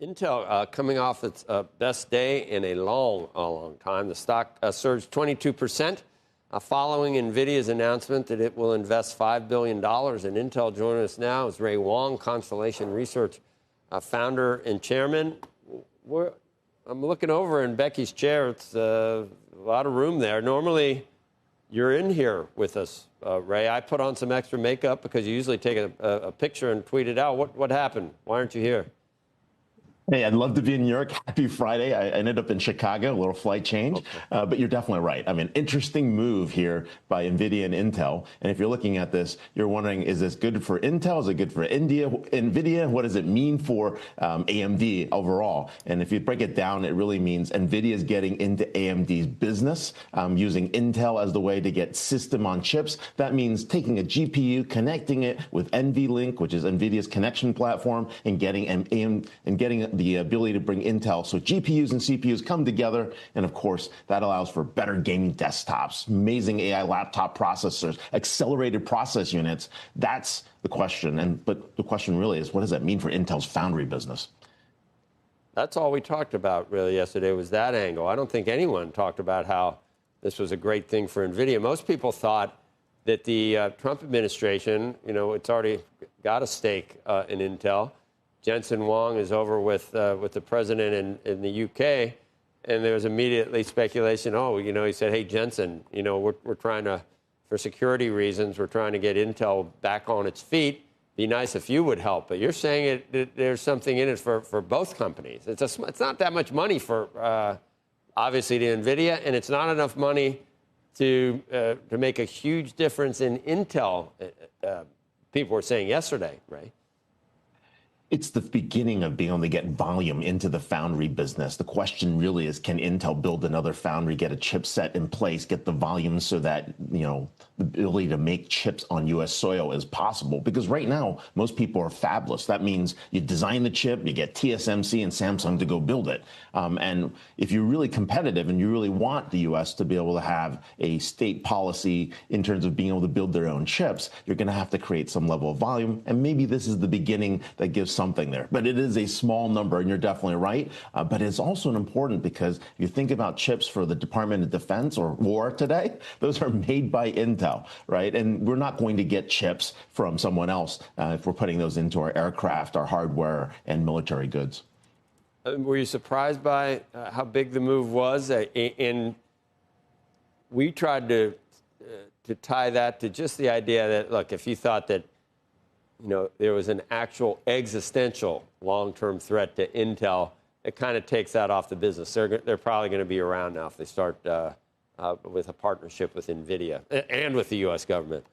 Intel coming off its best day in a long time. The stock surged 22% following Nvidia's announcement that it will invest $5 billion in Intel. Joining us now is Wang, Constellation Research founder and chairman. I'm looking over in Becky's chair. It's a lot of room there. Normally, you're in here with us, Ray. I put on some extra makeup because you usually take a picture and tweet it out. What happened? Why aren't you here? Hey, I'd love to be in New York. Happy Friday. I ended up in Chicago, a little flight change. Okay. But you're definitely right. I mean, interesting move here by Nvidia and Intel. And if you're looking at this, you're wondering, is this good for Intel? Is it good for Nvidia? What does it mean for AMD overall? And if you break it down, it really means Nvidia is getting into AMD's business, using Intel as the way to get system on chips. That means taking a GPU, connecting it with NVLink, which is Nvidia's connection platform, and getting the ability to bring Intel. So GPUs and CPUs come together. And of course, that allows for better gaming desktops, amazing AI laptop processors, accelerated process units. That's the question. But the question really is, what does that mean for Intel's Foundry business? That's all we talked about really yesterday was that angle. I don't think anyone talked about how this was a great thing for NVIDIA. Most people thought that the Trump administration, it's already got a stake in Intel. Jensen Wang is over with the president in the UK, and there was immediately speculation. He said, "Hey, Jensen, we're trying to, for security reasons, we're trying to get Intel back on its feet. Be nice if you would help." But you're saying there's something in it for both companies. It's not that much money for obviously to Nvidia, and it's not enough money to make a huge difference in Intel. People were saying yesterday, right? It's the beginning of being able to get volume into the foundry business. The question really is, can Intel build another foundry, get a chipset in place, get the volume so that, the ability to make chips on U.S. soil is possible? Because right now, most people are fabless. That means you design the chip, you get TSMC and Samsung to go build it. And if you're really competitive and you really want the U.S. to be able to have a state policy in terms of being able to build their own chips, you're going to have to create some level of volume. And maybe this is the beginning that gives something there. But it is a small number, and you're definitely right. But it's also important because if you think about chips for the Department of Defense or war today, those are made by Intel, right? And we're not going to get chips from someone else if we're putting those into our aircraft, our hardware, and military goods. Were you surprised by how big the move was? And we tried to tie that to just the idea that, look, if you thought that there was an actual existential long-term threat to Intel, it kind of takes that off the business. They're probably going to be around now if they start with a partnership with Nvidia and with the U.S. government.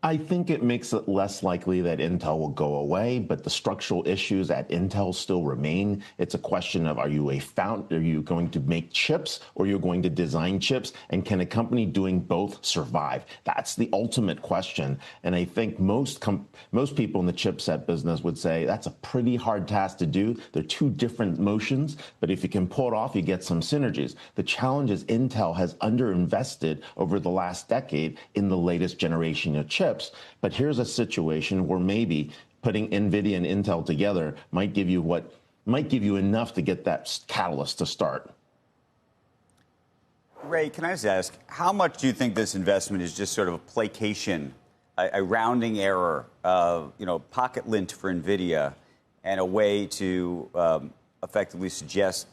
I think it makes it less likely that Intel will go away, but the structural issues at Intel still remain. It's a question of, are you going to make chips, or you're going to design chips? And can a company doing both survive? That's the ultimate question. And I think most people in the chipset business would say that's a pretty hard task to do. They're two different motions, but if you can pull it off, you get some synergies. The challenge is Intel has underinvested over the last decade in the latest generation of chips. But here's a situation where maybe putting Nvidia and Intel together might give you enough to get that catalyst to start. Ray, can I just ask, how much do you think this investment is just sort of a placation, a rounding error, pocket lint for Nvidia, and a way to effectively suggest,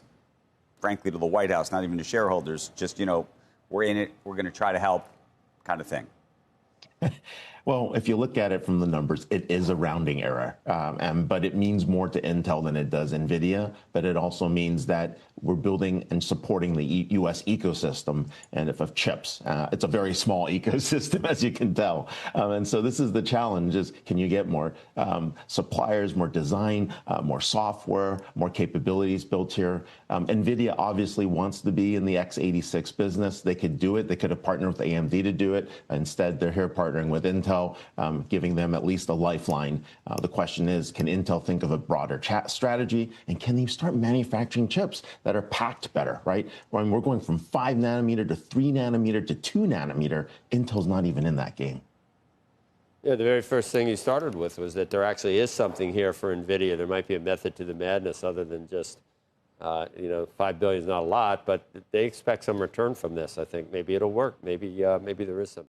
frankly, to the White House, not even to shareholders, just, we're in it, we're going to try to help kind of thing? Well, if you look at it from the numbers, it is a rounding error, but it means more to Intel than it does NVIDIA. But it also means that we're building and supporting the U.S. ecosystem and of chips. It's a very small ecosystem, as you can tell. And so this is the challenge: is can you get more suppliers, more design, more software, more capabilities built here? NVIDIA obviously wants to be in the x86 business. They could do it. They could have partnered with AMD to do it. Instead, they're here partnering with Intel, giving them at least a lifeline. The question is, can Intel think of a broader strategy, and can they start manufacturing chips that are packed better, right? When we're going from 5 nanometer to 3 nanometer to 2 nanometer, Intel's not even in that game. Yeah, the very first thing you started with was that there actually is something here for Nvidia. There might be a method to the madness other than just, $5 billion is not a lot, but they expect some return from this. I think maybe it'll work. Maybe there is some.